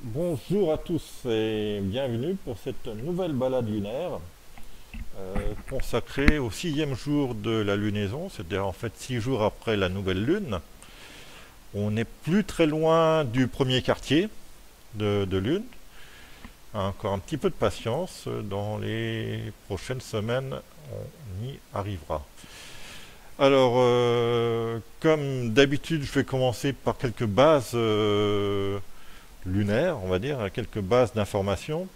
Bonjour à tous et bienvenue pour cette nouvelle balade lunaire consacrée au sixième jour de la lunaison, c'est-à-dire en fait 6 jours après la nouvelle lune. On n'est plus très loin du premier quartier de lune. Encore un petit peu de patience, dans les prochaines semaines on y arrivera. Alors, comme d'habitude, je vais commencer par quelques bases lunaires, on va dire, quelques bases d'informations.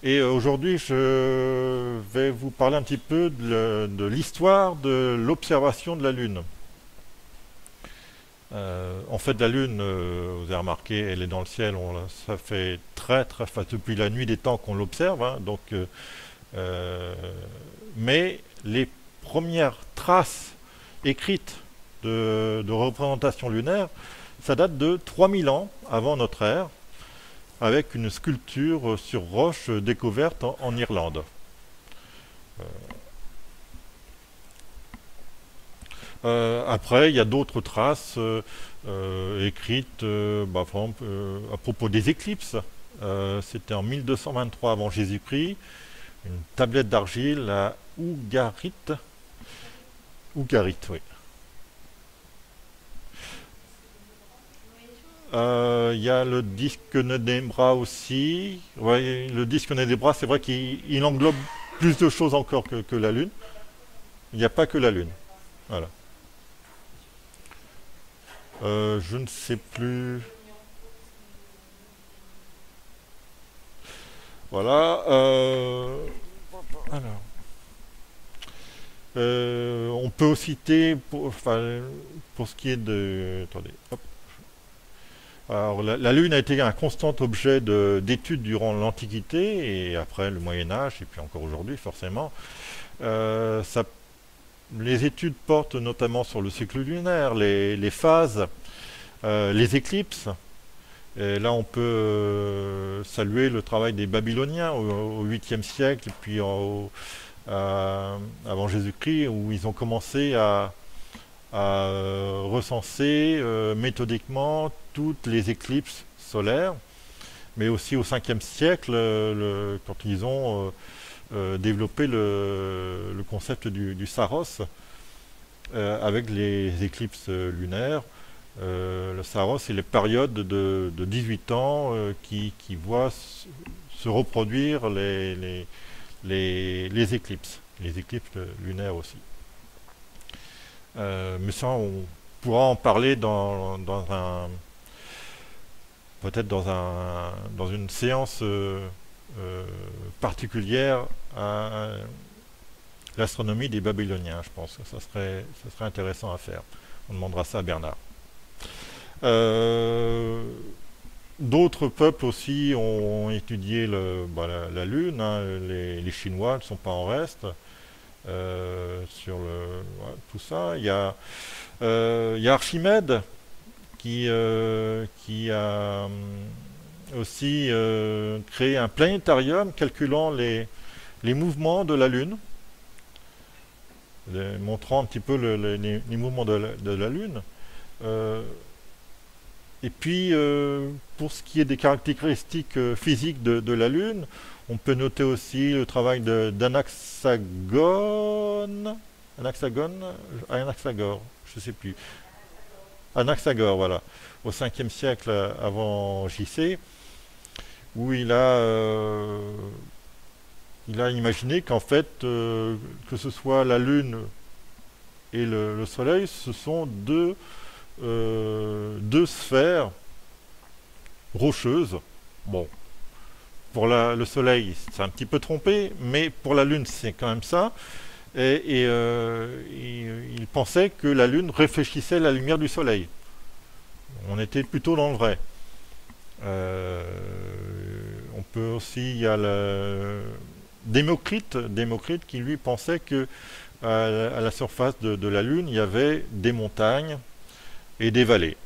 Et aujourd'hui, je vais vous parler un petit peu de l'histoire de l'observation de la Lune. En fait, la Lune, vous avez remarqué, elle est dans le ciel. Ça fait enfin, depuis la nuit des temps qu'on l'observe, hein, euh, mais les premières traces écrites de représentation lunaire, ça date de 3000 ans avant notre ère, avec une sculpture sur roche découverte en Irlande. Après, il y a d'autres traces écrites, par exemple, à propos des éclipses. C'était en 1223 avant Jésus-Christ, une tablette d'argile à Ougarit. Ougarit, oui. Il y a le disque Nébra aussi. Ouais, le disque Nébra, c'est vrai qu'il englobe plus de choses encore que la Lune. Il n'y a pas que la Lune. Voilà. Je ne sais plus. Voilà. Alors, on peut aussi citer, enfin, pour ce qui est de... Attendez. Hop. Alors, la Lune a été un constant objet d'étude durant l'Antiquité et après le Moyen Âge, et puis encore aujourd'hui forcément. Euh, ça- les études portent notamment sur le cycle lunaire, les phases, les éclipses. Et là, on peut saluer le travail des Babyloniens au 8e siècle, et puis avant Jésus-Christ, où ils ont commencé à recenser méthodiquement toutes les éclipses solaires, mais aussi au 5e siècle, quand ils ont développé le concept du Saros, avec les éclipses lunaires. Le Saros, c'est les périodes de 18 ans qui voient se reproduire les éclipses, les éclipses lunaires aussi. Mais ça, on pourra en parler peut-être dans une séance euh, particulière à l'astronomie des Babyloniens, je pense. Ça serait intéressant à faire. On demandera ça à Bernard. Euh, D'autres peuples aussi ont étudié la Lune, hein. Les Chinois ne sont pas en reste sur tout ça. Il y a Archimède qui a aussi créé un planétarium calculant les mouvements de la Lune, montrant un petit peu les mouvements de la Lune. Euh, et puis, pour ce qui est des caractéristiques physiques de la Lune, on peut noter aussi le travail d'Anaxagone. Anaxagore, je ne sais plus. Anaxagore, voilà, au 5e siècle avant JC, où il a imaginé qu'en fait, que ce soit la Lune et le Soleil, ce sont deux sphères rocheuses. Bon, pour le Soleil, c'est un petit peu trompé, mais pour la Lune, c'est quand même ça. Il pensait que la Lune réfléchissait la lumière du Soleil. On était plutôt dans le vrai. Euh, on peut aussi, il y a Démocrite qui lui pensait que à la surface de la Lune, il y avait des montagnes et des vallées.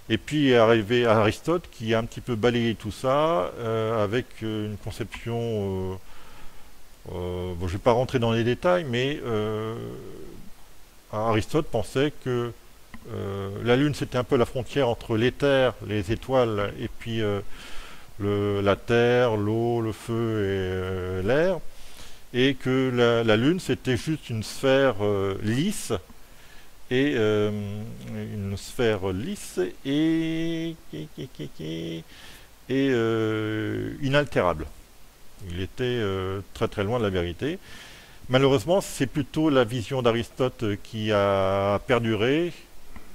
Et puis est arrivé Aristote qui a un petit peu balayé tout ça avec une conception. Bon, je ne vais pas rentrer dans les détails, mais Aristote pensait que la Lune, c'était un peu la frontière entre l'éther, les étoiles, et puis la terre, l'eau, le feu et l'air, et que la Lune, c'était juste une sphère lisse, et inaltérable. Il était très très loin de la vérité. Malheureusement, c'est plutôt la vision d'Aristote qui a perduré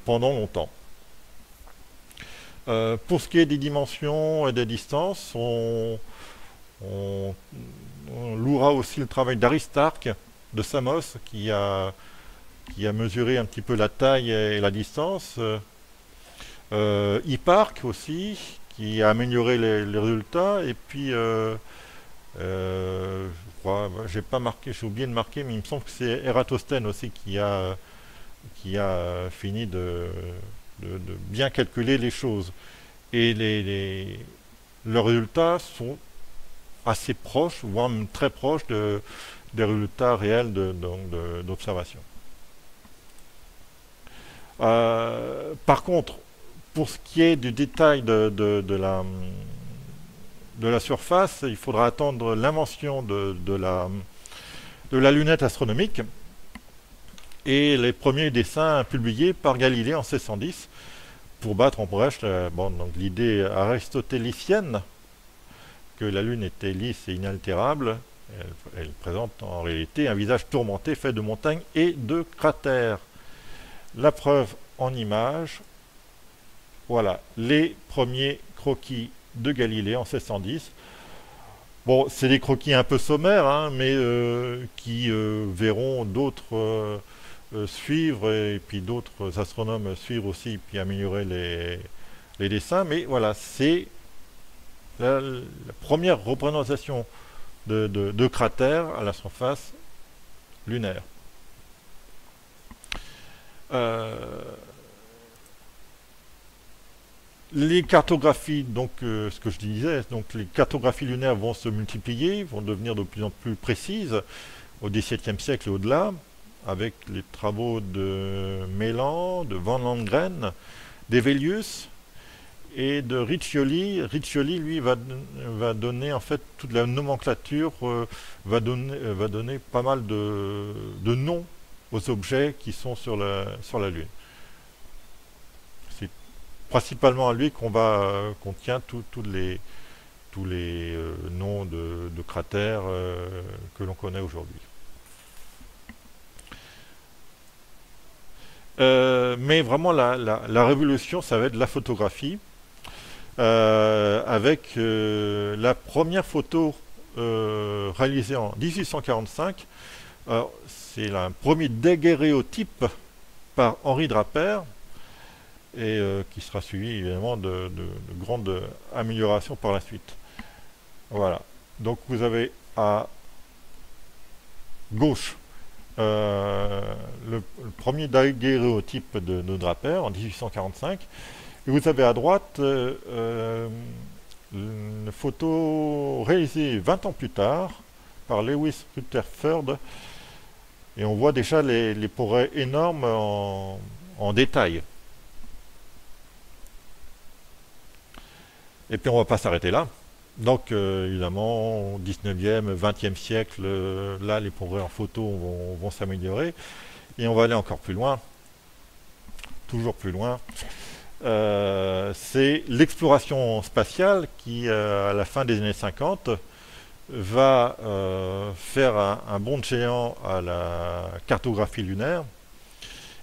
pendant longtemps. Pour ce qui est des dimensions et des distances, on louera aussi le travail d'Aristarque de Samos qui a mesuré un petit peu la taille et la distance. Hipparque aussi, qui a amélioré les résultats. Et puis, je crois, j'ai pas marqué, j'ai oublié de marquer, mais il me semble que c'est Ératosthène aussi qui a fini de bien calculer les choses. Et leurs résultats sont assez proches, voire même très proches des résultats réels d'observation. Par contre, pour ce qui est du détail de la surface, il faudra attendre l'invention de la lunette astronomique et les premiers dessins publiés par Galilée en 1610 pour battre en brèche donc l'idée aristotélicienne que la Lune était lisse et inaltérable. Elle présente en réalité un visage tourmenté fait de montagnes et de cratères. La preuve en image, voilà, les premiers croquis de Galilée en 1610. Bon, c'est des croquis un peu sommaires, hein, mais qui verront d'autres suivre, et puis d'autres astronomes suivre aussi, puis améliorer les dessins. Mais voilà, c'est la première représentation de cratères à la surface lunaire. Les cartographies, donc ce que je disais, donc les cartographies lunaires vont se multiplier, vont devenir de plus en plus précises au XVIIe siècle et au-delà, avec les travaux de Mélan, de Van Landgren, d'Hevelius et de Riccioli. Riccioli, lui, va donner en fait toute la nomenclature, va donner pas mal de noms aux objets qui sont sur la Lune. C'est principalement à lui qu'on tient tous les noms de cratères que l'on connaît aujourd'hui. Mais vraiment la révolution, ça va être la photographie, avec la première photo réalisée en 1845. C'est un premier daguerréotype par Henri Draper, et qui sera suivi évidemment de grandes améliorations par la suite. Voilà. Donc vous avez à gauche le premier daguerréotype de Draper en 1845, et vous avez à droite une photo réalisée 20 ans plus tard par Lewis Rutherford, et on voit déjà les progrès énormes en détail. Et puis on ne va pas s'arrêter là. Donc évidemment, au 19e, 20e siècle, là les progrès en photo vont s'améliorer. Et on va aller encore plus loin, toujours plus loin. C'est l'exploration spatiale qui, à la fin des années 50, va faire un bond de géant à la cartographie lunaire,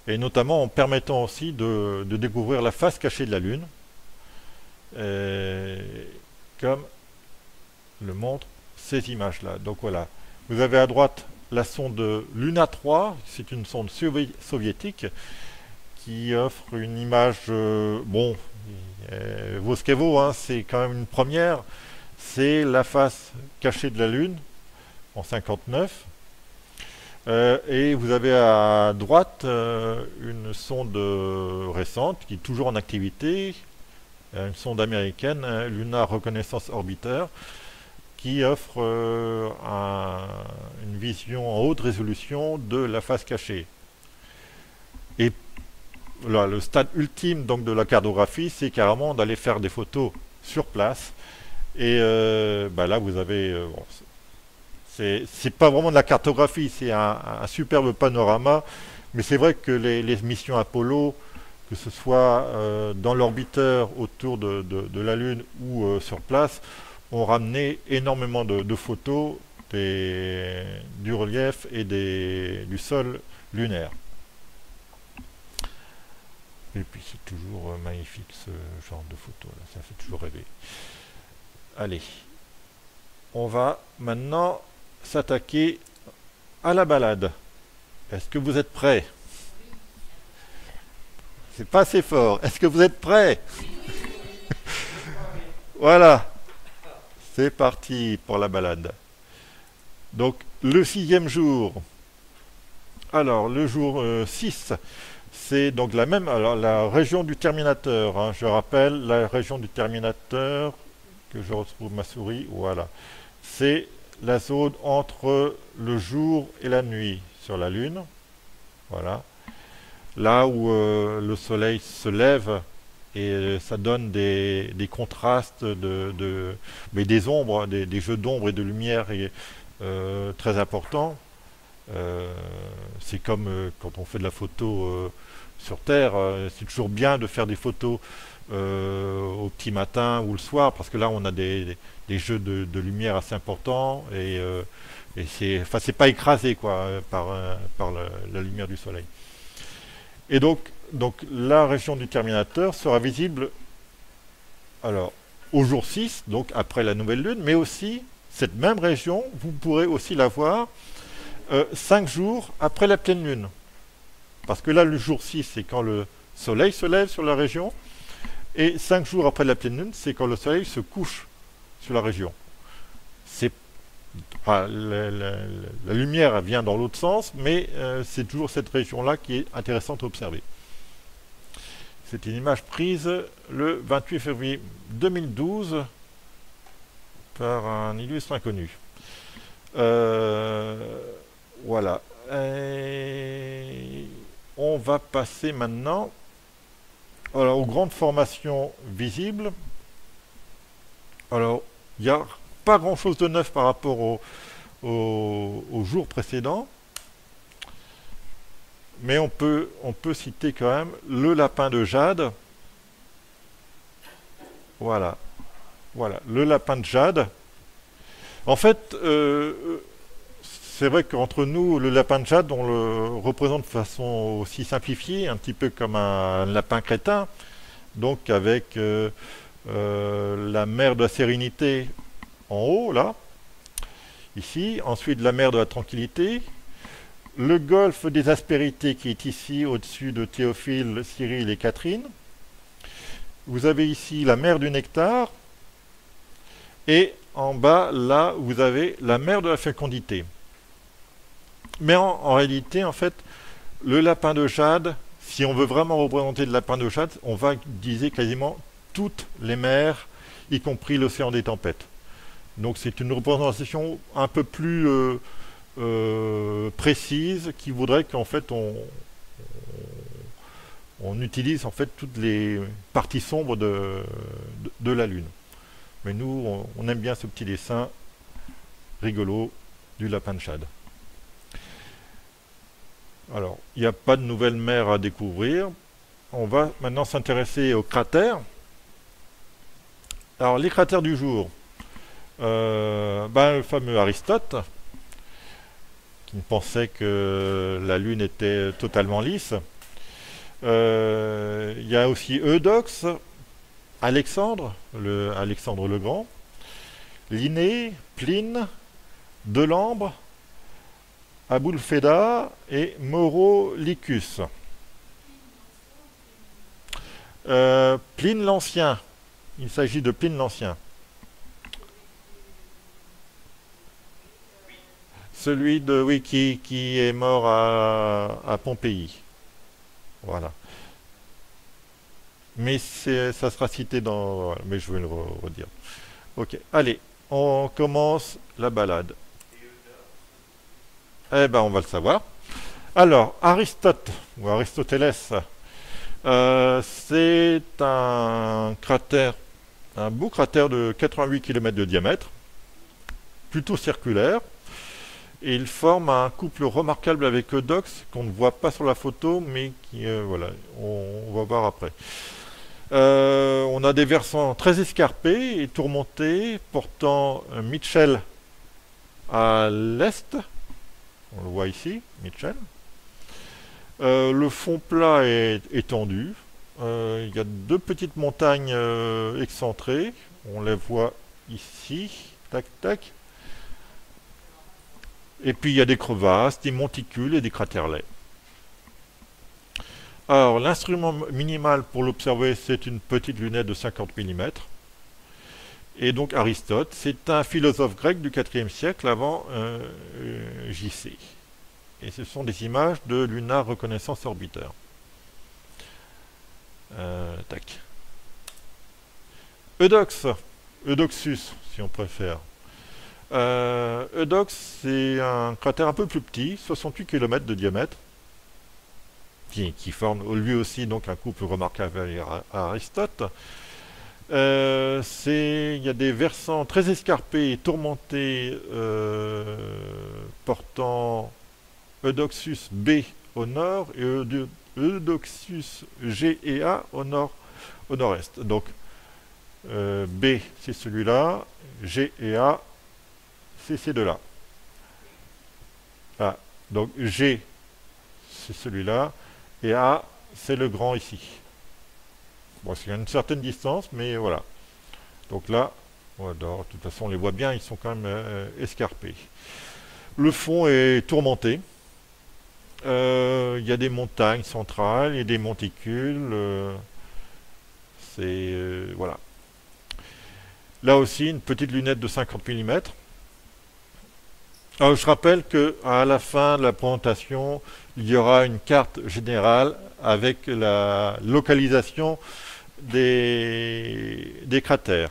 et notamment en permettant aussi de découvrir la face cachée de la Lune, comme le montrent ces images-là. Donc voilà, vous avez à droite la sonde Luna 3, c'est une sonde soviétique qui offre une image, bon, vaut ce qu'elle vaut, hein, c'est quand même une première. C'est la face cachée de la Lune en 59. Et vous avez à droite une sonde récente qui est toujours en activité, une sonde américaine, Lunar Reconnaissance Orbiter, qui offre une vision en haute résolution de la face cachée. Et le stade ultime donc de la cartographie, c'est carrément d'aller faire des photos sur place. Et bah là, vous avez, bon, c'est pas vraiment de la cartographie, c'est un superbe panorama. Mais c'est vrai que les missions Apollo, que ce soit dans l'orbiteur autour de la Lune ou sur place, ont ramené énormément de photos du relief et du sol lunaire. Et puis c'est toujours magnifique ce genre de photos là, ça fait toujours rêver. Allez, on va maintenant s'attaquer à la balade. Est-ce que vous êtes prêts? C'est pas assez fort. Est-ce que vous êtes prêts? Voilà, c'est parti pour la balade. Donc le 6e jour. Alors le jour 6, c'est donc la même. Alors la région du Terminateur, hein, je rappelle, la région du Terminateur, que je retrouve ma souris, voilà. C'est la zone entre le jour et la nuit sur la Lune. Voilà. Là où le soleil se lève et ça donne des contrastes, mais des ombres, des jeux d'ombre et de lumière très importants. C'est comme quand on fait de la photo sur Terre, c'est toujours bien de faire des photos au petit matin ou le soir, parce que là on a des jeux de lumière assez importants et c'est pas écrasé quoi par la lumière du soleil. Et donc la région du Terminateur sera visible alors au jour 6, donc après la nouvelle lune, mais aussi cette même région, vous pourrez aussi la voir 5 jours après la pleine lune. Parce que là, le jour 6, c'est quand le soleil se lève sur la région, et 5 jours après la pleine lune, c'est quand le soleil se couche sur la région. La lumière vient dans l'autre sens, mais c'est toujours cette région-là qui est intéressante à observer. C'est une image prise le 28 février 2012 par un illustre inconnu. Voilà. Et on va passer maintenant alors, aux grandes formations visibles. Alors, il n'y a pas grand-chose de neuf par rapport au jour précédent. Mais on peut citer quand même le lapin de jade. Voilà. Voilà, le lapin de jade. En fait, c'est vrai qu'entre nous, le lapin de jade, on le représente de façon aussi simplifiée, un petit peu comme un lapin crétin, donc avec la mer de la sérénité en haut, là, ici, ensuite la mer de la tranquillité, le golfe des aspérités qui est ici, au-dessus de Théophile, Cyril et Catherine. Vous avez ici la mer du nectar, et en bas, là, vous avez la mer de la fécondité. Mais en réalité, en fait, le lapin de jade, si on veut vraiment représenter le lapin de jade, on va utiliser quasiment toutes les mers, y compris l'océan des tempêtes. Donc c'est une représentation un peu plus précise qui voudrait qu'en fait on utilise en fait toutes les parties sombres de la Lune. Mais nous, on aime bien ce petit dessin rigolo du lapin de jade. Alors, il n'y a pas de nouvelles mers à découvrir. On va maintenant s'intéresser aux cratères. Alors, les cratères du jour. Le fameux Aristote, qui pensait que la Lune était totalement lisse. Il y a aussi Eudoxe, Alexandre le Grand, Linné, Pline, Delambre, Aboulfeda et Maurolicus. Pline l'Ancien. Il s'agit de Pline l'Ancien. Celui qui est mort à Pompéi. Voilà. Mais ça sera cité dans... Mais je vais le redire. Ok, allez, on commence la balade. Eh ben, on va le savoir. Alors, Aristote, ou Aristoteles, C'est un cratère, un beau cratère de 88 km de diamètre, plutôt circulaire. Et il forme un couple remarquable avec Eudox qu'on ne voit pas sur la photo, mais qui, voilà, on va voir après. On a des versants très escarpés et tourmentés, portant Mitchell à l'est. On le voit ici, Mitchell. Le fond plat est étendu. Il y a deux petites montagnes excentrées. On les voit ici. Tac, tac. Et puis il y a des crevasses, des monticules et des craterlets. Alors, l'instrument minimal pour l'observer, c'est une petite lunette de 50 mm. Et donc Aristote, c'est un philosophe grec du IVe siècle avant JC. Et ce sont des images de Lunar Reconnaissance Orbiter. Tac. Eudox, Eudoxus, si on préfère. Eudox, c'est un cratère un peu plus petit, 68 km de diamètre, qui forme lui aussi donc un couple remarquable à Aristote. Il y a des versants très escarpés et tourmentés portant Eudoxus B au nord et Eudoxus G et A au nord-est. Donc B c'est celui-là, G et A c'est ces deux-là. Ah, donc G c'est celui-là et A c'est le grand ici. Bon, c'est à une certaine distance, mais voilà. Donc là, voilà, de toute façon on les voit bien, ils sont quand même escarpés. Le fond est tourmenté. Il y a des montagnes centrales et des monticules. Voilà. Là aussi, une petite lunette de 50 mm. Alors, je rappelle qu'à la fin de la présentation, il y aura une carte générale avec la localisation des cratères.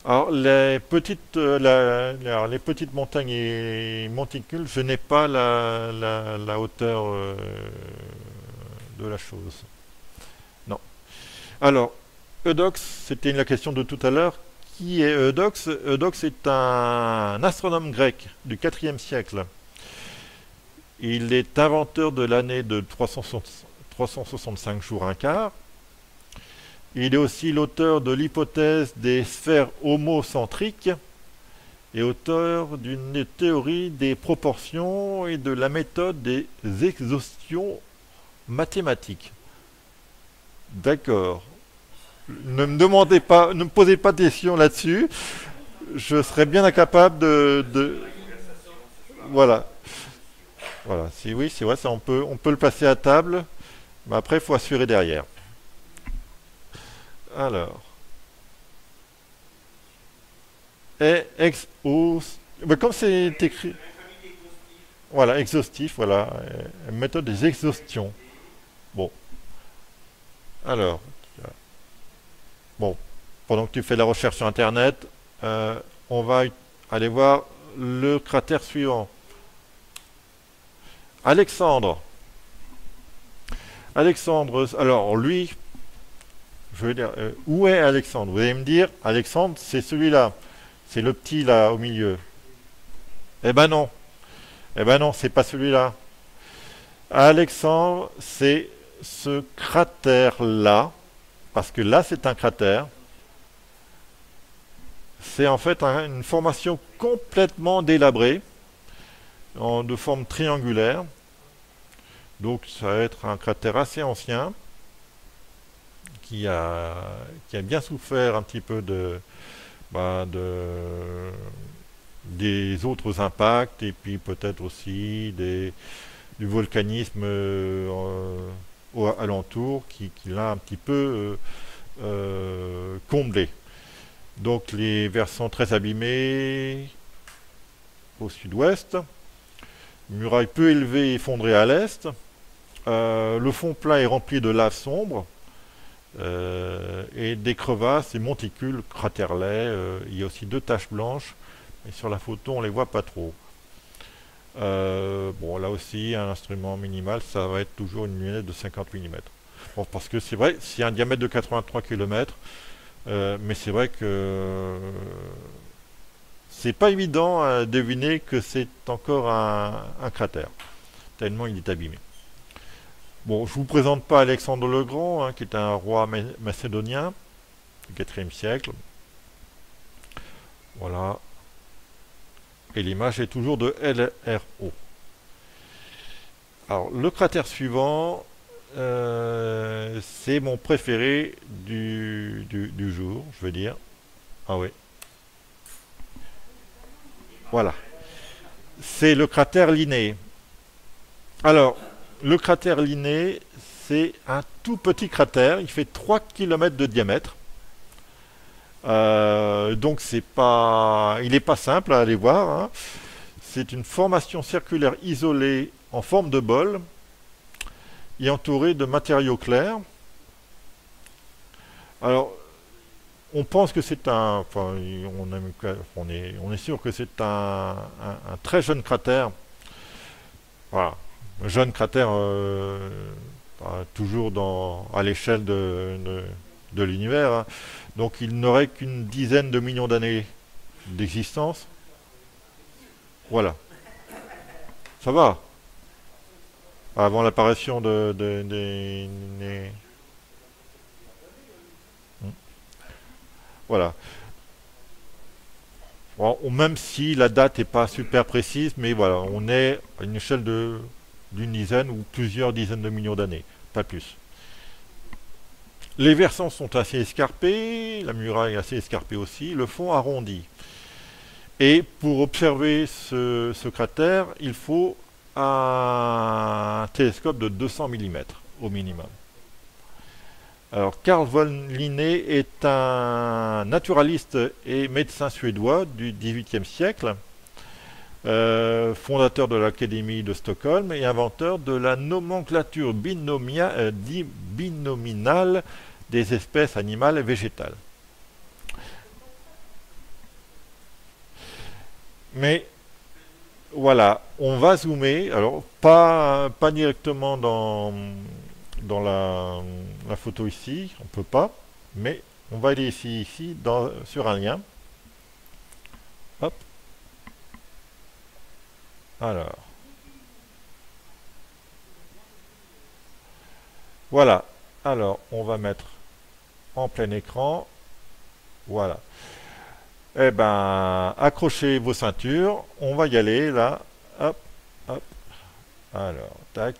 Alors, les petites montagnes et monticules, je n'ai pas la hauteur de la chose. Non. Alors, Eudox, c'était la question de tout à l'heure. Qui est Eudox? Eudox est un astronome grec du IVe siècle. Il est inventeur de l'année de 365 jours un quart. Il est aussi l'auteur de l'hypothèse des sphères homocentriques et auteur d'une théorie des proportions et de la méthode des exhaustions mathématiques. D'accord. Ne me demandez pas, ne me posez pas de questions là-dessus. Je serais bien incapable voilà. Voilà. Si oui, c'est vrai, ça on peut le passer à table, mais après il faut assurer derrière. Alors. Comme c'est écrit. Voilà, exhaustif, voilà. Méthode des exhaustions. Bon. Alors. Bon. Pendant que tu fais la recherche sur Internet, on va aller voir le cratère suivant. Alexandre. Alexandre, alors lui, je veux dire, où est Alexandre? Vous allez me dire, Alexandre, c'est celui-là. C'est le petit là au milieu. Eh ben non. Eh ben non, c'est pas celui-là. Alexandre, c'est ce cratère-là. Parce que là, c'est un cratère. C'est en fait une formation complètement délabrée, de forme triangulaire. Donc ça va être un cratère assez ancien, qui a bien souffert un petit peu des autres impacts et puis peut-être aussi du volcanisme alentour qui l'a un petit peu comblé. Donc les versants très abîmés au sud-ouest, muraille peu élevée effondrée à l'est, le fond plat est rempli de lave sombre, et des crevasses et monticules cratérlets. Il y a aussi deux taches blanches, mais sur la photo on les voit pas trop. Bon, là aussi, un instrument minimal, ça va être toujours une lunette de 50 mm. Bon, parce que c'est vrai, c'est un diamètre de 83 km, mais c'est vrai que c'est pas évident à deviner que c'est encore un cratère, tellement il est abîmé. Bon, je vous présente pas Alexandre le Grand, hein, qui est un roi macédonien du IVe siècle. Voilà. Et l'image est toujours de LRO. Alors, le cratère suivant, c'est mon préféré du jour, je veux dire. Ah oui. Voilà. C'est le cratère Linné. Alors, le cratère Linné, c'est un tout petit cratère. Il fait 3 km de diamètre. Donc c'est pas, il n'est pas simple à aller voir, hein. C'est une formation circulaire isolée en forme de bol et entourée de matériaux clairs. Alors, on pense que c'est un, enfin, on est sûr que c'est un très jeune cratère. Voilà, un jeune cratère, toujours à l'échelle de l'univers, hein. Donc il n'aurait qu'une dizaine de millions d'années d'existence. Voilà, ça va. Avant l'apparition voilà. Bon, même si la date n'est pas super précise, mais voilà, on est à une échelle d'une dizaine ou plusieurs dizaines de millions d'années, pas plus. Les versants sont assez escarpés, la muraille est assez escarpée aussi, le fond arrondi. Et pour observer ce cratère, il faut un télescope de 200 mm au minimum. Alors, Carl von Linné est un naturaliste et médecin suédois du XVIIIe siècle, fondateur de l'Académie de Stockholm et inventeur de la nomenclature binominale des espèces animales et végétales. Mais voilà, on va zoomer, alors pas directement dans la photo ici, on peut pas, mais on va aller ici sur un lien. Hop. Alors. Voilà. Alors, on va mettre en plein écran. Voilà. Eh ben, accrochez vos ceintures. On va y aller, là. Hop, hop. Alors, tac.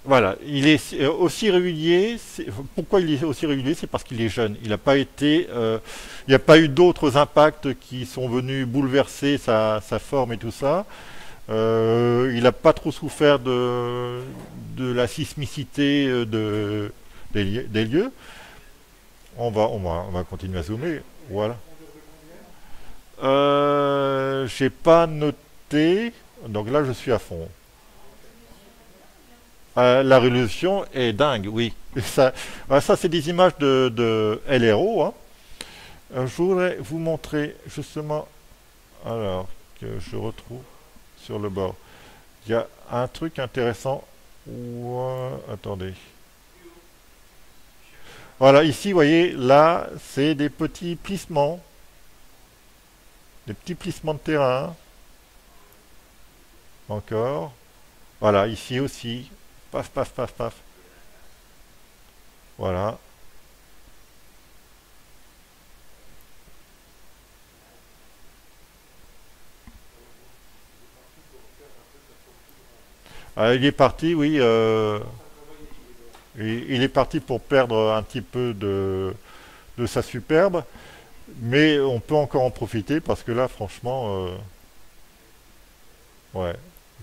Voilà, il est aussi régulier. Pourquoi il est aussi régulier? C'est parce qu'il est jeune. Il n'a pas été, il n'y a pas eu d'autres impacts qui sont venus bouleverser sa forme et tout ça. Il n'a pas trop souffert de la sismicité des lieux. On va continuer à zoomer. Voilà. J'ai pas noté. Donc là, je suis à fond. La résolution est dingue, oui. Ça c'est des images de LRO, hein. Je voudrais vous montrer justement, alors que je retrouve sur le bord. Il y a un truc intéressant. Attendez. Voilà, ici, vous voyez, là, c'est des petits plissements. Des petits plissements de terrain. Encore. Voilà, ici aussi. Paf, paf, paf, paf. Voilà. Il est parti, oui. Il est parti pour perdre un petit peu de sa superbe. Mais on peut encore en profiter parce que là, franchement, ouais.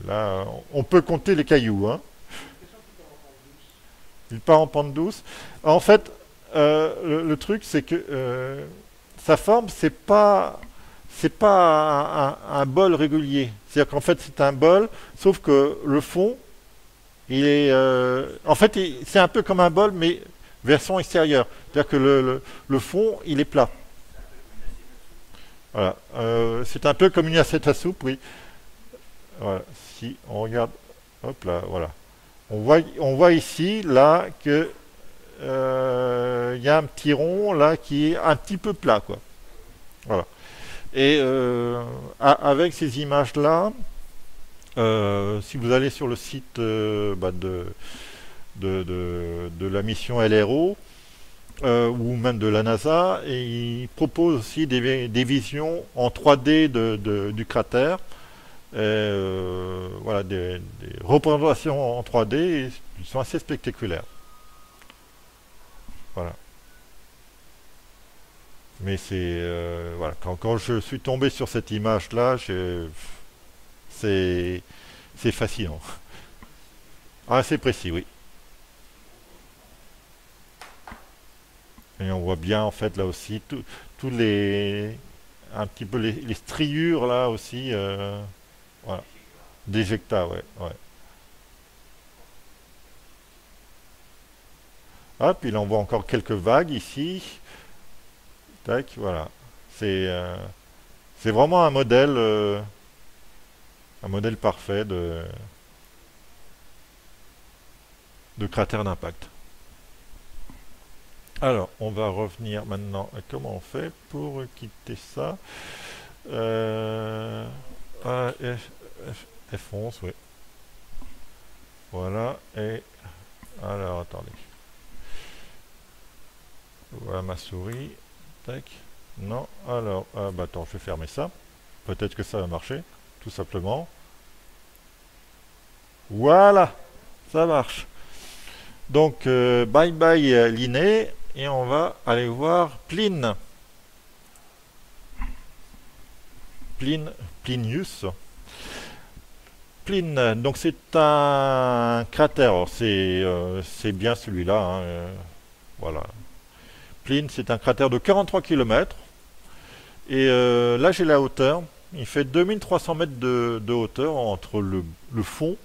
Là, on peut compter les cailloux, hein. Il part en pente douce. En fait, le truc, c'est que sa forme, c'est pas un bol régulier. C'est-à-dire qu'en fait, c'est un bol, sauf que le fond, il est, en fait, c'est un peu comme un bol, mais version extérieure. C'est-à-dire que le fond, il est plat. Voilà. C'est un peu comme une assiette à soupe, oui. Voilà. Si on regarde, hop là, voilà. On voit ici, là, que il y a un petit rond là qui est un petit peu plat, quoi. Voilà. Et avec ces images-là, si vous allez sur le site de la mission LRO, ou même de la NASA, et ils proposent aussi des visions en 3D du cratère. Et, voilà, des représentations en 3D, et ils sont assez spectaculaires. Voilà. Mais c'est voilà, quand je suis tombé sur cette image-là, c'est c'est fascinant. Ah, c'est précis, oui. Et on voit bien en fait là aussi tous les un petit peu les striures là aussi, voilà, d'éjecta, ouais, ouais. Ah, puis là on voit encore quelques vagues ici. Tac, voilà. C'est c'est vraiment un modèle parfait de cratère d'impact. Alors, on va revenir maintenant à comment on fait pour quitter ça. Euh, ah, F11, oui. Voilà. Et alors, attendez. Voilà ma souris. Tac. Non. Alors, ah, bah attends, je vais fermer ça. Peut-être que ça va marcher, tout simplement. Voilà, ça marche. Donc, bye bye Linné, et on va aller voir Pline. Plinius. Pline, donc c'est un cratère. Alors, c'est bien celui-là, hein, voilà. Pline, c'est un cratère de 43 km. Et là, j'ai la hauteur. Il fait 2300 mètres de hauteur entre le fond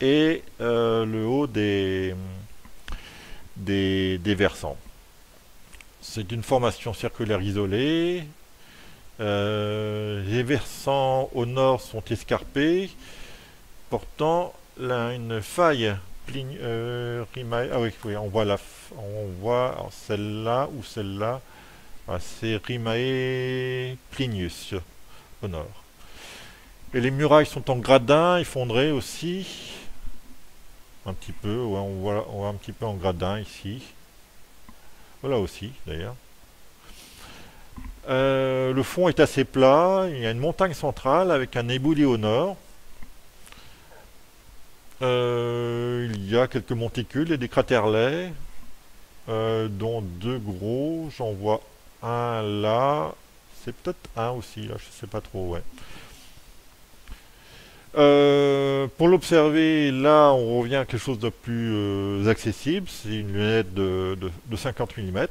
et le haut des versants. C'est une formation circulaire isolée. Les versants au nord sont escarpés, portant là une faille. Ah oui, oui, on voit celle-là ou celle-là. Ah, c'est Rimae Plinius au nord. Et les murailles sont en gradin, effondrées aussi. Un petit peu, ouais, on voit un petit peu en gradin ici. Voilà aussi, d'ailleurs. Le fond est assez plat. Il y a une montagne centrale avec un éboulis au nord. Il y a quelques monticules et des craterlets, dont deux gros. J'en vois un là. C'est peut-être un aussi, là, je sais pas trop, ouais. Pour l'observer, là, on revient à quelque chose de plus accessible. C'est une lunette de 50 mm.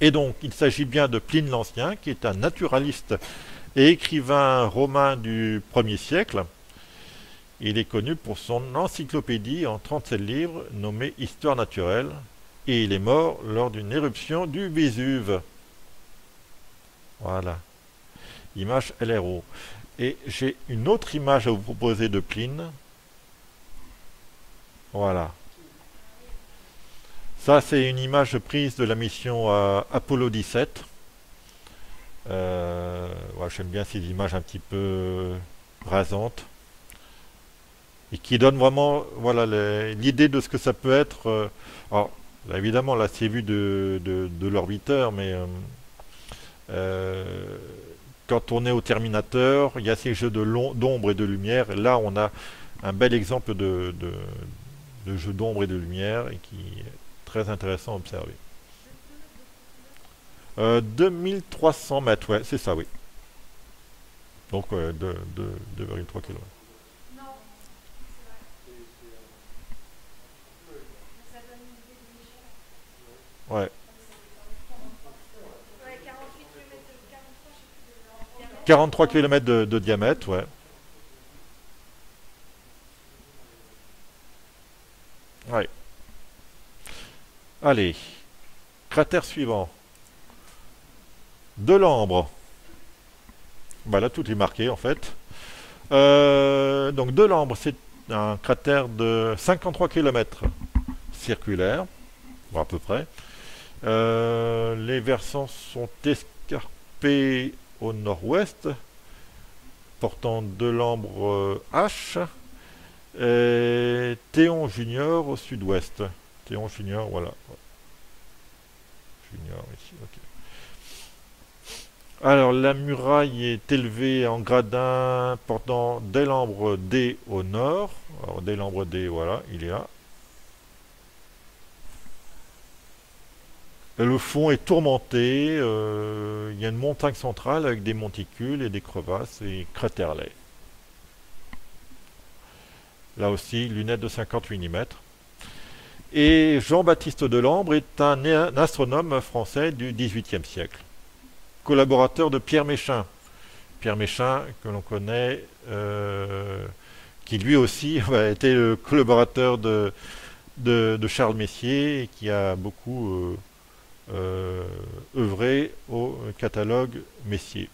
Et donc, il s'agit bien de Pline l'Ancien, qui est un naturaliste et écrivain romain du 1er siècle. Il est connu pour son encyclopédie en 37 livres nommée Histoire naturelle. Et il est mort lors d'une éruption du Vésuve. Voilà. Image LRO. Et j'ai une autre image à vous proposer de Pline. Voilà. Ça, c'est une image prise de la mission Apollo 17. Ouais, j'aime bien ces images un petit peu rasantes. Et qui donnent vraiment voilà, l'idée de ce que ça peut être. Alors, là, évidemment, là, c'est vu de l'orbiteur, mais euh, quand on est au Terminateur, il y a ces jeux d'ombre et de lumière. Et là, on a un bel exemple de jeu d'ombre et de lumière et qui est très intéressant à observer. 2300 mètres, ouais, c'est ça, oui. Donc, 2,3 km. Ouais. 43 km de diamètre, ouais. Ouais. Allez, cratère suivant. Delambre. Bah là, tout est marqué en fait. Donc Delambre, c'est un cratère de 53 km circulaire, bon, à peu près. Les versants sont escarpés au nord-ouest, portant Delambre H, et Théon Junior au sud-ouest. Théon Junior, voilà. Junior ici, ok. Alors, la muraille est élevée en gradin portant Delambre D au nord. Alors, Delambre D, voilà, il est là. Et le fond est tourmenté. Il y a une montagne centrale avec des monticules et des crevasses et cratère-lait. Là aussi, lunettes de 50 mm. Et Jean-Baptiste Delambre est un astronome français du XVIIIe siècle, collaborateur de Pierre Méchain. Pierre Méchain, que l'on connaît, qui lui aussi a été le collaborateur de Charles Messier et qui a beaucoup œuvré au catalogue Messier.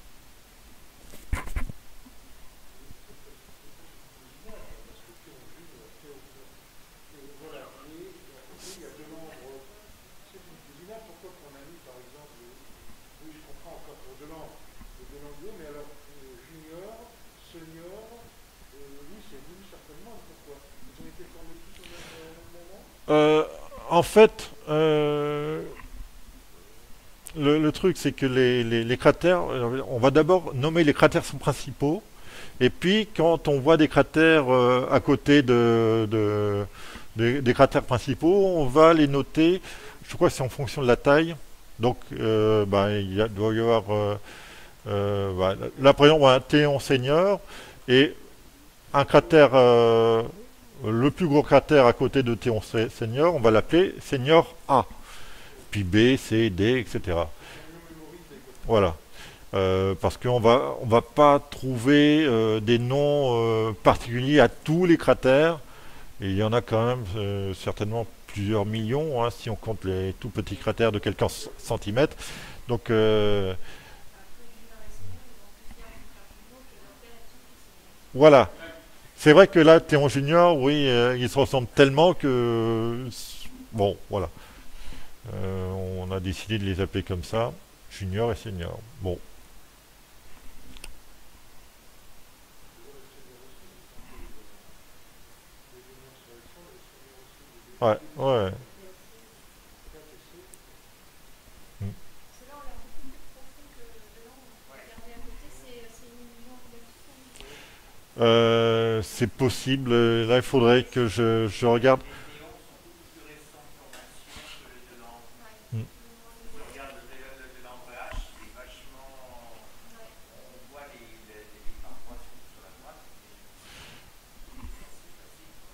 Euh, En fait, le truc, c'est que les cratères, on va d'abord nommer les cratères principaux, et puis quand on voit des cratères à côté des cratères principaux, on va les noter, je crois que c'est en fonction de la taille. Donc, doit y avoir, là par exemple, un Théon Senior, et un cratère, le plus gros cratère à côté de Théon Senior, on va l'appeler Senior A. Puis B, C, D, etc. Voilà. Parce on va pas trouver des noms particuliers à tous les cratères. Et il y en a quand même certainement plusieurs millions, hein, si on compte les tout petits cratères de quelques centimètres. Donc voilà. C'est vrai que là, Théon Junior, oui, ils se ressemblent tellement que bon, voilà. On a décidé de les appeler comme ça, Junior et Senior. Bon, ouais, ouais. Mm. C'est possible. Là, il faudrait que je regarde. Mm.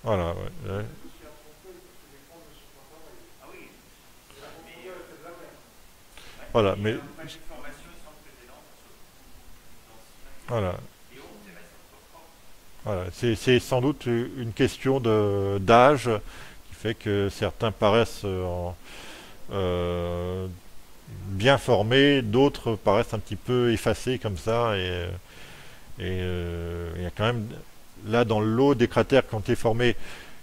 Voilà, ouais, ouais. Voilà, mais voilà, voilà. C'est sans doute une question d'âge qui fait que certains paraissent euh, bien formés, d'autres paraissent un petit peu effacés comme ça. Il y a quand même là dans le lot des cratères qui ont été formés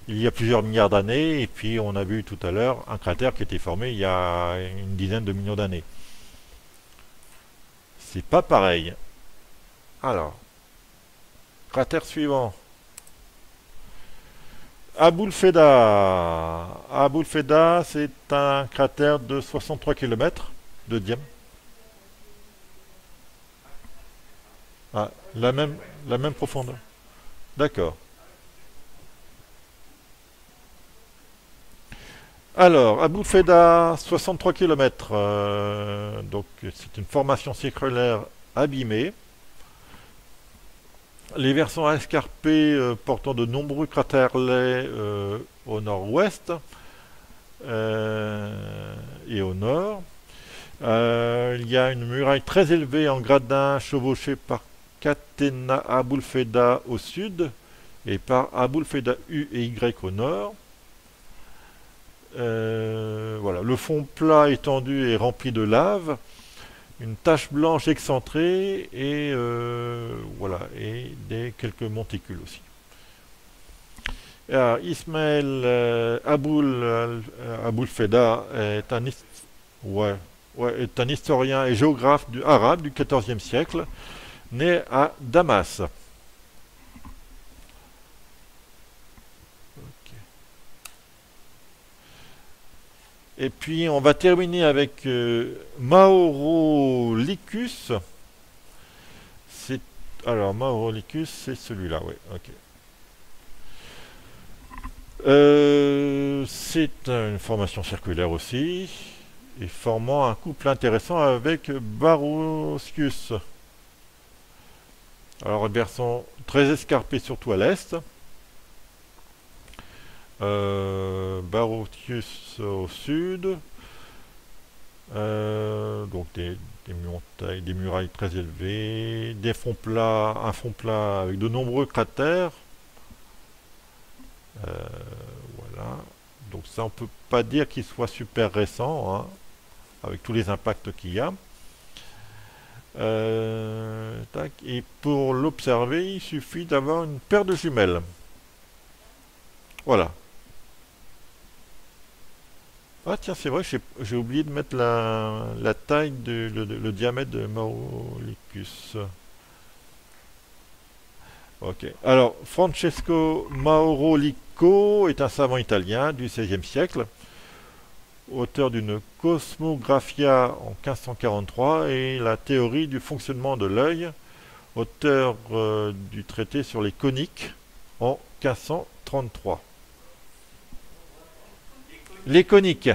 il y a plusieurs milliards d'années, et puis on a vu tout à l'heure un cratère qui a été formé il y a une dizaine de millions d'années. C'est pas pareil. Alors, cratère suivant. Aboulfeda. Aboulfeda, c'est un cratère de 63 km de diamètre. Ah, la même profondeur. D'accord. Alors, Aboulfeda, 63 km. Donc, c'est une formation circulaire abîmée. Les versants escarpés portant de nombreux cratères-laies au nord-ouest et au nord. Il y a une muraille très élevée en gradin chevauchée par Catena Aboulfeda au sud et par Aboulfeda U et Y au nord. Voilà, le fond plat étendu est rempli de lave, une tache blanche excentrée et voilà, et quelques monticules aussi. Alors, Ismaël Aboul Feda est ouais, est un historien et géographe arabe du XIVe siècle, né à Damas. Et puis on va terminer avec Mauro-Licus. C'est alors Mauro-Licus, c'est celui-là, oui. Ok. C'est une formation circulaire aussi, et formant un couple intéressant avec Barocius. Alors, un versant très escarpé, surtout à l'est. Barocius au sud. Donc des murailles très élevées, des fonds plats, un fond plat avec de nombreux cratères. Euh, voilà. Donc ça, on peut pas dire qu'il soit super récent, hein, avec tous les impacts qu'il y a. Tac. Et pour l'observer, il suffit d'avoir une paire de jumelles. Voilà. Ah tiens, c'est vrai, j'ai oublié de mettre la taille, le diamètre de Maurolicus. Ok. Alors, Francesco Maurolico est un savant italien du XVIe siècle, auteur d'une Cosmographia en 1543 et la théorie du fonctionnement de l'œil, auteur du traité sur les coniques en 1533. Les coniques.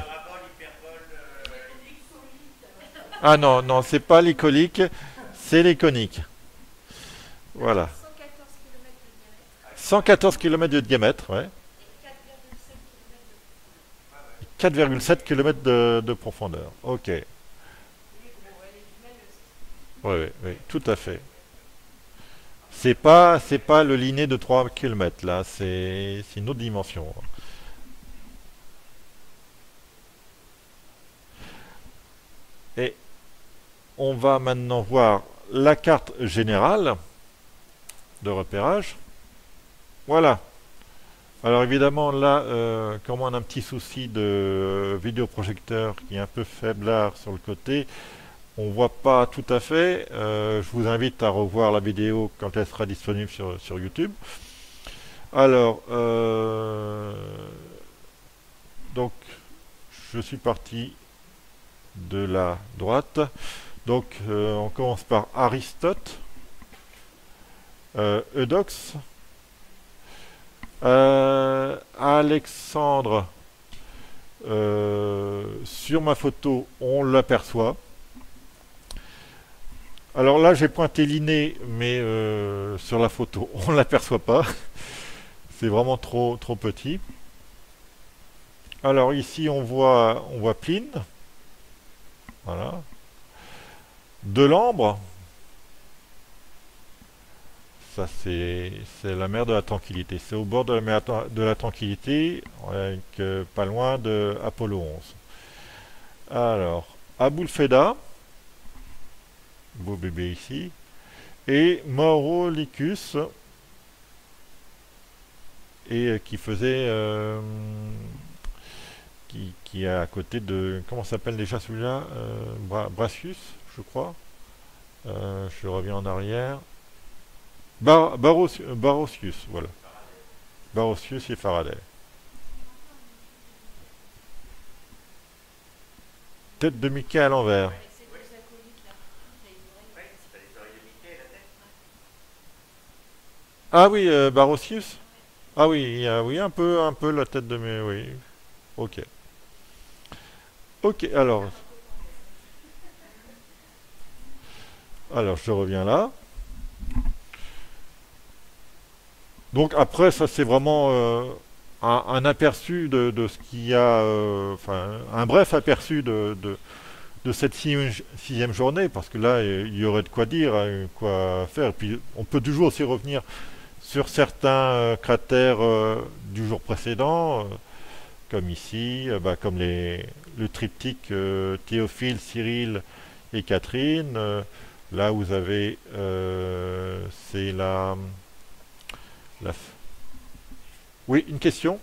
Ah non, non, c'est pas les coliques, c'est les coniques. Voilà. 114 km de diamètre, ouais. 4,7 km de profondeur. Ok. Oui, oui, oui, tout à fait. C'est pas le liné de 3 km là, c'est une autre dimension. Et on va maintenant voir la carte générale de repérage. Voilà. Alors évidemment là, comme on a un petit souci de vidéoprojecteur qui est un peu faiblard sur le côté, on voit pas tout à fait. Je vous invite à revoir la vidéo quand elle sera disponible sur YouTube. Alors, donc, je suis parti de la droite. Donc, on commence par Aristote, Eudoxe, Alexandre. Sur ma photo, on l'aperçoit. Alors là, j'ai pointé l'inné, mais sur la photo, on ne l'aperçoit pas. C'est vraiment trop petit. Alors ici, on voit Pline. Voilà. Delambre. Ça, c'est la mer de la Tranquillité. C'est au bord de la mer de la Tranquillité, avec, pas loin de Apollo 11. Alors, Aboulfeda, beau bébé ici, et Maurolicus, et qui faisait, qui est à côté de, comment s'appelle déjà celui-là, Brasius, je crois. Je reviens en arrière. Barocius, voilà. Barocius et Faraday. Tête de Mickey à l'envers. Ah oui, Barocius. Ah oui, oui, un peu la tête de mes, oui. Ok. Ok, alors je reviens là. Donc après, ça c'est vraiment un aperçu de ce qu'il y a, enfin un bref aperçu de cette sixième journée, parce que là il y aurait de quoi dire, hein, quoi faire. Et puis on peut toujours aussi revenir sur certains cratères du jour précédent, comme ici, comme le triptyque Théophile, Cyril et Catherine. Là, vous avez, c'est la... Oui, une question?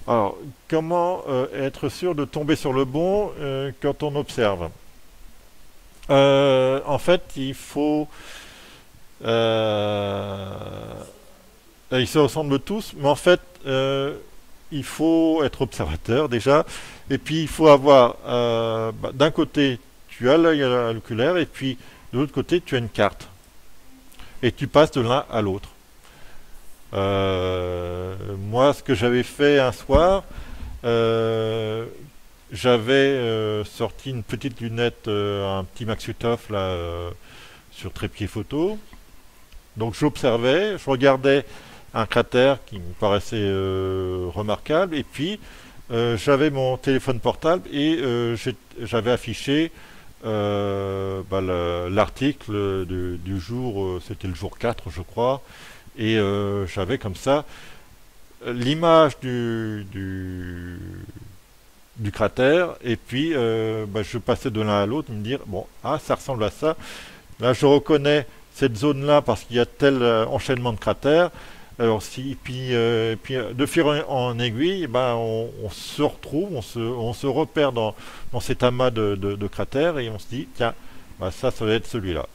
Alors, comment être sûr de tomber sur le bon quand on observe? En fait, euh, ils se ressemblent tous, mais en fait, il faut être observateur déjà, et puis il faut avoir, d'un côté, tu as l'œil oculaire, et puis de l'autre côté, tu as une carte, et tu passes de l'un à l'autre. Moi, ce que j'avais fait un soir, euh, j'avais sorti une petite lunette, un petit Maxutov là, sur trépied photo. Donc j'observais, je regardais un cratère qui me paraissait remarquable, et puis j'avais mon téléphone portable et j'avais affiché l'article du jour, c'était le jour 4 je crois, et j'avais comme ça l'image du cratère, et puis je passais de l'un à l'autre, me dire, bon, ah, ça ressemble à ça. Là, je reconnais cette zone-là parce qu'il y a tel enchaînement de cratères. Alors, de fil en aiguille, on se retrouve, on se repère dans cet amas de cratères et on se dit, tiens, ça va être celui-là.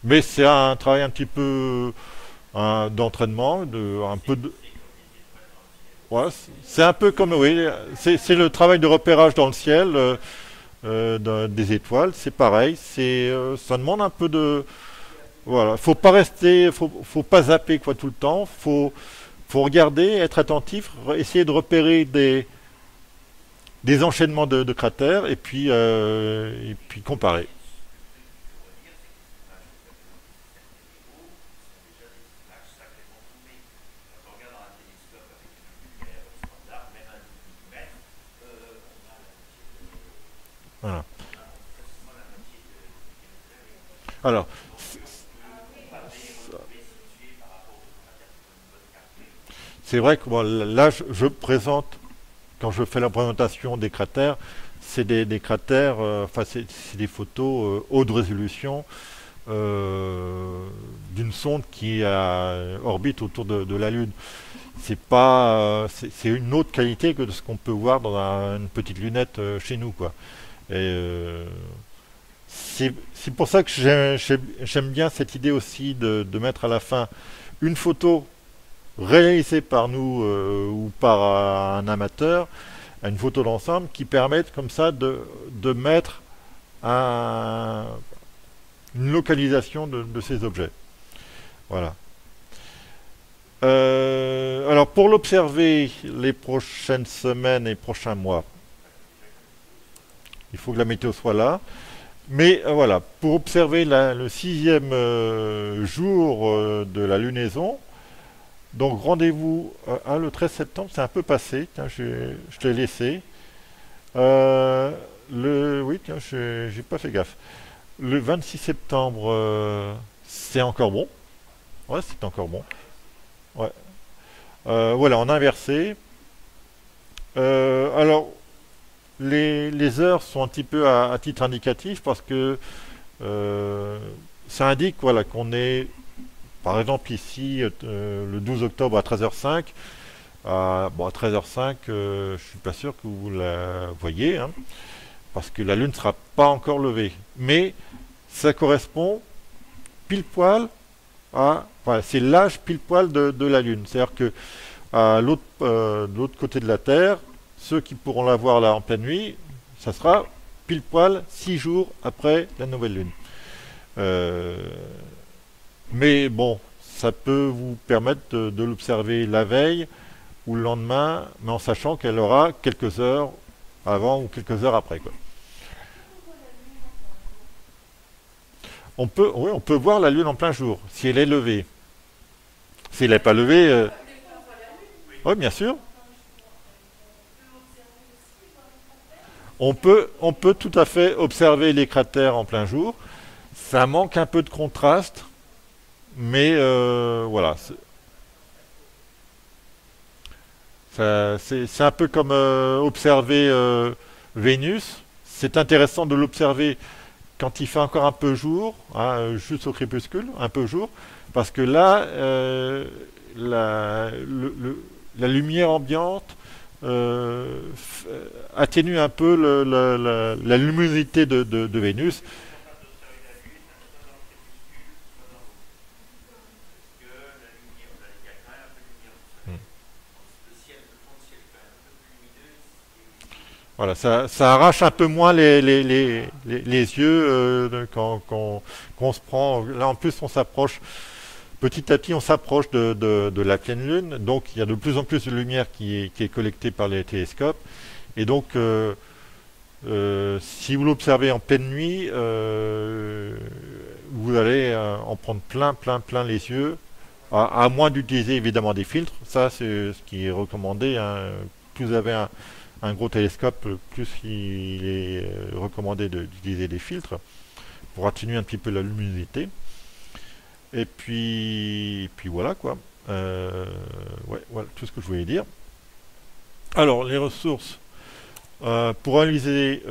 Mais c'est un travail un petit peu d'entraînement, un peu de, ouais, c'est un peu comme, oui, c'est le travail de repérage dans le ciel des étoiles, c'est pareil, ça demande un peu de, voilà, faut pas rester, faut pas zapper quoi tout le temps, faut regarder, être attentif, essayer de repérer des enchaînements de cratères et puis comparer. Voilà. Alors, c'est vrai que bon, là, je présente, quand je fais la présentation des cratères, c'est des cratères, enfin, c'est des photos haute résolution d'une sonde qui orbite autour de la Lune. C'est pas, c'est une autre qualité que de ce qu'on peut voir dans une petite lunette chez nous, quoi. Et c'est pour ça que j'aime bien cette idée aussi de mettre à la fin une photo réalisée par nous ou par un amateur, une photo d'ensemble qui permette comme ça de mettre un- une localisation de ces objets. Voilà. Alors pour l'observer les prochaines semaines et prochains mois, il faut que la météo soit là. Mais voilà, pour observer le sixième jour de la lunaison, donc rendez-vous le 13 septembre, c'est un peu passé, tiens, je t'ai laissé. Euh, oui, tiens, j'ai pas fait gaffe. Le 26 septembre, c'est encore bon. Ouais, c'est encore bon. Ouais. Voilà, en inversé. Alors, les heures sont un petit peu à titre indicatif parce que euh, ça indique voilà, qu'on est, par exemple ici, le 12 octobre à 13h05. Bon, à 13h05, je suis pas sûr que vous la voyez, hein, parce que la Lune ne sera pas encore levée. Mais ça correspond pile poil voilà, c'est l'âge pile poil de la Lune. C'est-à-dire que de l'autre côté de la Terre, ceux qui pourront la voir là en pleine nuit, ça sera pile poil 6 jours après la nouvelle Lune. Euh, mais bon, ça peut vous permettre de l'observer la veille ou le lendemain, mais en sachant qu'elle aura quelques heures avant ou quelques heures après, quoi. Oui, on peut voir la Lune en plein jour, si elle est levée. Si elle n'est pas levée, oui, bien sûr. on peut tout à fait observer les cratères en plein jour. Ça manque un peu de contraste, mais voilà. C'est un peu comme observer Vénus. C'est intéressant de l'observer quand il fait encore un peu jour, hein, juste au crépuscule, un peu jour, parce que là, la, la lumière ambiante atténue un peu la luminosité de Vénus. Hmm. Voilà, ça arrache un peu moins les yeux qu'on se prend. Là, en plus, on s'approche, petit à petit, on s'approche de la pleine Lune. Donc, il y a de plus en plus de lumière qui est collectée par les télescopes. Et donc, si vous l'observez en pleine nuit, vous allez en prendre plein les yeux, à moins d'utiliser évidemment des filtres. Ça, c'est ce qui est recommandé, hein. Plus vous avez un gros télescope, plus il est recommandé d'utiliser des filtres pour atténuer un petit peu la luminosité. Et puis voilà quoi. Ouais, voilà tout ce que je voulais dire. Alors, les ressources. Pour réaliser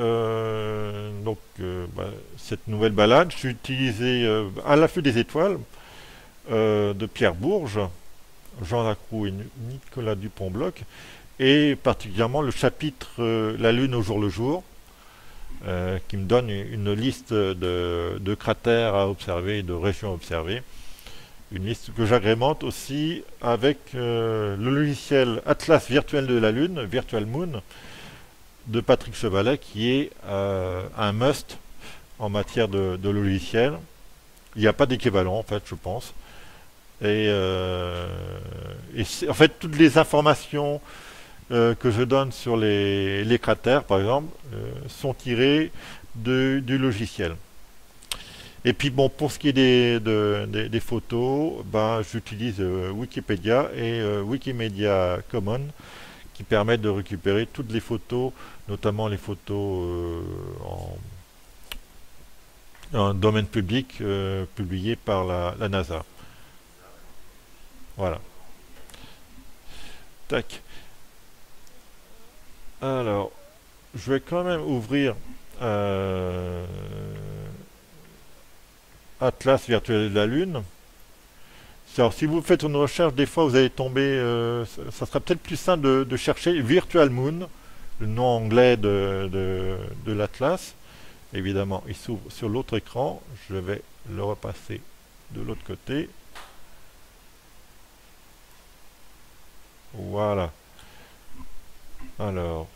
cette nouvelle balade, j'ai utilisé À l'affût des étoiles de Pierre Bourges, Jean Lacroix et Nicolas Dupont-Bloch, et particulièrement le chapitre La Lune au jour le jour, qui me donne une liste de cratères à observer et de régions à observer. Une liste que j'agrémente aussi avec le logiciel Atlas virtuel de la Lune, Virtual Moon, de Patrick Chevalet, qui est un must en matière de logiciel. Il n'y a pas d'équivalent, en fait, je pense. Et en fait, toutes les informations que je donne sur les cratères, par exemple, sont tirées du logiciel. Et puis bon, pour ce qui est des photos, ben, j'utilise Wikipédia et Wikimedia Commons qui permettent de récupérer toutes les photos, notamment les photos en domaine public publiées par la NASA. Voilà. Tac. Alors, je vais quand même ouvrir euh, Atlas virtuel de la Lune. Alors, si vous faites une recherche, des fois vous allez tomber, ça sera peut-être plus simple de chercher Virtual Moon, le nom anglais de l'Atlas. Évidemment, il s'ouvre sur l'autre écran. Je vais le repasser de l'autre côté. Voilà. Alors,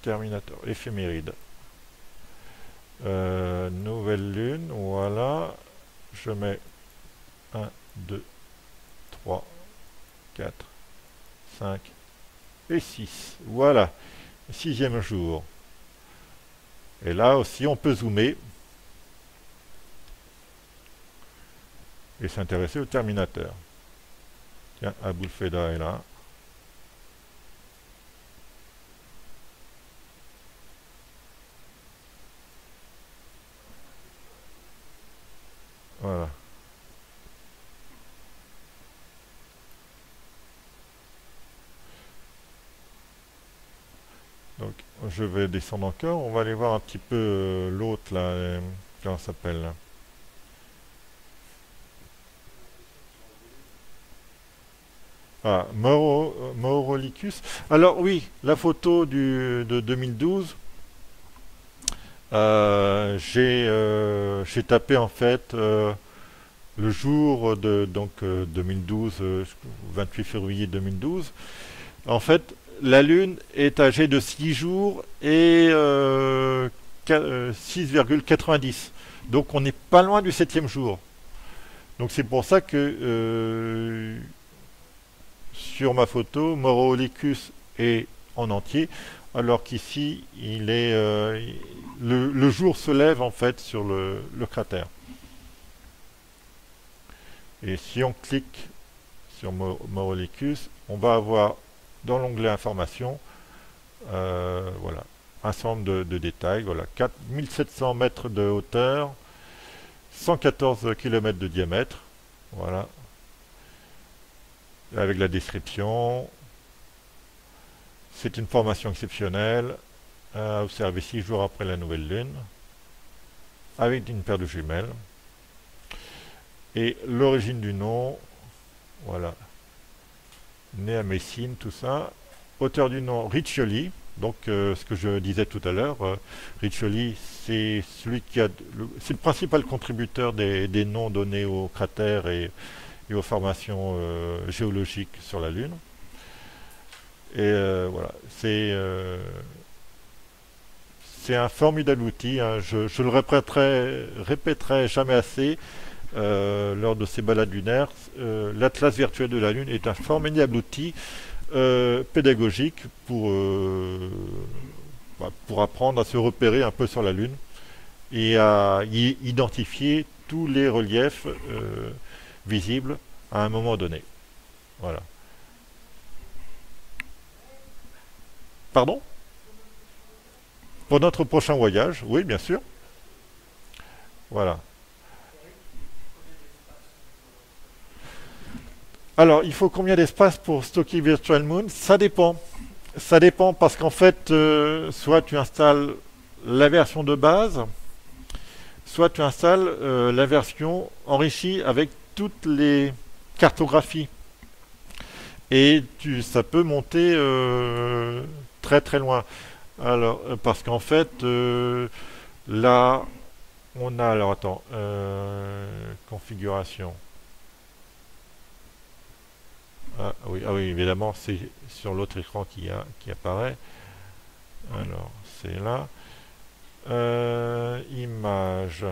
Terminator, éphéméride. Nouvelle lune, voilà. Je mets 1, 2, 3, 4, 5 et 6. Voilà. Sixième jour. Et là aussi, on peut zoomer et s'intéresser au Terminateur. Tiens, Abul Feda est là. Voilà. Donc, je vais descendre encore. On va aller voir un petit peu l'autre, là. Comment ça s'appelle là. Ah, Maurolicus. Alors, oui, la photo de 2012. J'ai tapé en fait le jour de donc 2012, 28 février 2012. En fait, la Lune est âgée de 6 jours et 6,90. Donc on n'est pas loin du septième jour. Donc c'est pour ça que sur ma photo, Maurolicus est en entier, alors qu'ici il est le jour se lève en fait sur le cratère. Et si on clique sur Maurolicus, on va avoir dans l'onglet information, voilà, un certain nombre de détails. Voilà, 4700 mètres de hauteur, 114 km de diamètre. Voilà, avec la description. C'est une formation exceptionnelle à observer 6 jours après la nouvelle lune, avec une paire de jumelles. Et l'origine du nom, voilà, né à Messine, tout ça. Auteur du nom Riccioli, donc ce que je disais tout à l'heure, Riccioli, c'est celui qui a, c'est le principal contributeur des noms donnés aux cratères et aux formations géologiques sur la Lune. Et voilà, c'est un formidable outil, hein. Je le répéterai jamais assez lors de ces balades lunaires. L'Atlas virtuel de la Lune est un formidable outil pédagogique pour apprendre à se repérer un peu sur la Lune et à identifier tous les reliefs visibles à un moment donné. Voilà. Pardon? Pour notre prochain voyage, oui, bien sûr. Voilà. Alors, il faut combien d'espace pour stocker Virtual Moon? Ça dépend. Ça dépend parce qu'en fait, soit tu installes la version de base, soit tu installes la version enrichie avec toutes les cartographies. Et ça peut monter très très loin. Alors, parce qu'en fait, là, on a, alors attends, configuration. Ah oui, évidemment, c'est sur l'autre écran qui apparaît. Alors, c'est là. Images.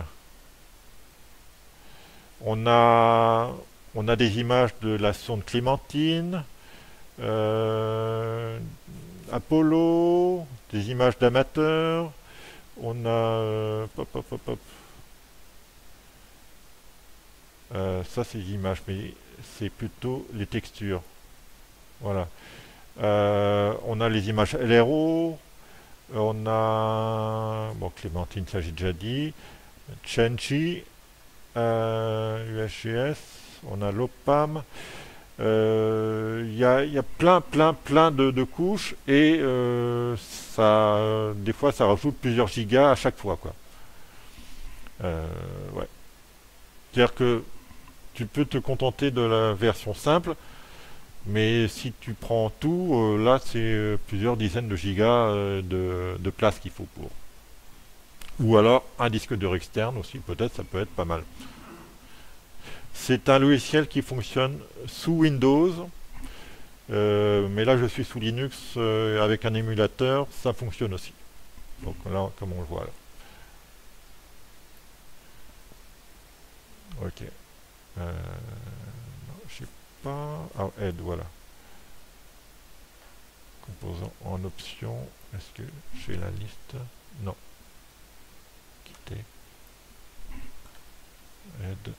On a des images de la sonde Clémentine, Apollo, des images d'amateurs. On a... pop, pop, pop, pop. Ça, c'est des images, mais c'est plutôt les textures. Voilà. On a les images LRO. On a... Bon, Clémentine, ça j'ai déjà dit. Chenchi, USGS. On a l'OPAM. Il y a plein de couches et des fois ça rajoute plusieurs gigas à chaque fois, quoi. Ouais. C'est-à-dire que tu peux te contenter de la version simple, mais si tu prends tout, là c'est plusieurs dizaines de gigas de place qu'il faut pour. Ou alors un disque dur externe aussi, peut-être, ça peut être pas mal. C'est un logiciel qui fonctionne sous Windows, mais là je suis sous Linux avec un émulateur, ça fonctionne aussi. Donc là, comme on le voit là. Ok. Non, je sais pas. Ah, aide, voilà. Composant en option. Est-ce que j'ai la liste? Non. Quitter. Aide.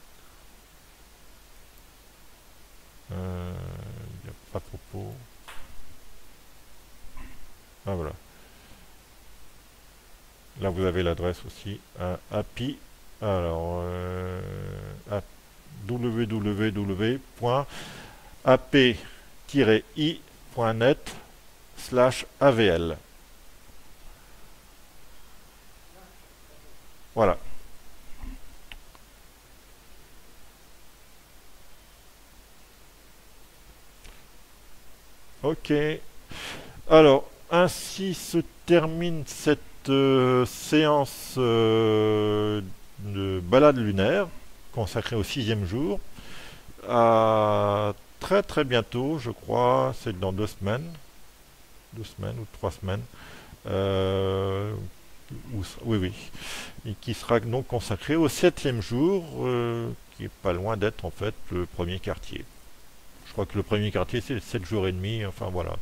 Il n'y a pas propos. Ah voilà. Là vous avez l'adresse aussi. API. Alors www.ap-i.net/avl. Voilà. Ok. Alors, ainsi se termine cette séance de balade lunaire consacrée au 6e jour. À très très bientôt, je crois, c'est dans 2 semaines. 2 semaines ou 3 semaines. Oui, oui. Et qui sera donc consacré au 7e jour, qui est pas loin d'être en fait le premier quartier. Je crois que le premier quartier c'est 7 jours et demi, enfin voilà.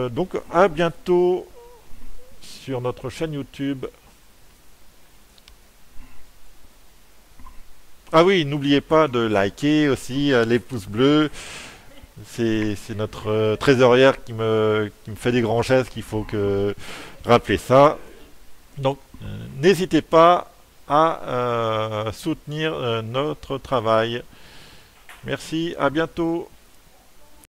Donc à bientôt sur notre chaîne YouTube. Ah oui, n'oubliez pas de liker aussi les pouces bleus. C'est notre trésorière qui me fait des grands gestes qu'il faut que rappeler ça. Donc, n'hésitez pas à soutenir notre travail. Merci, à bientôt.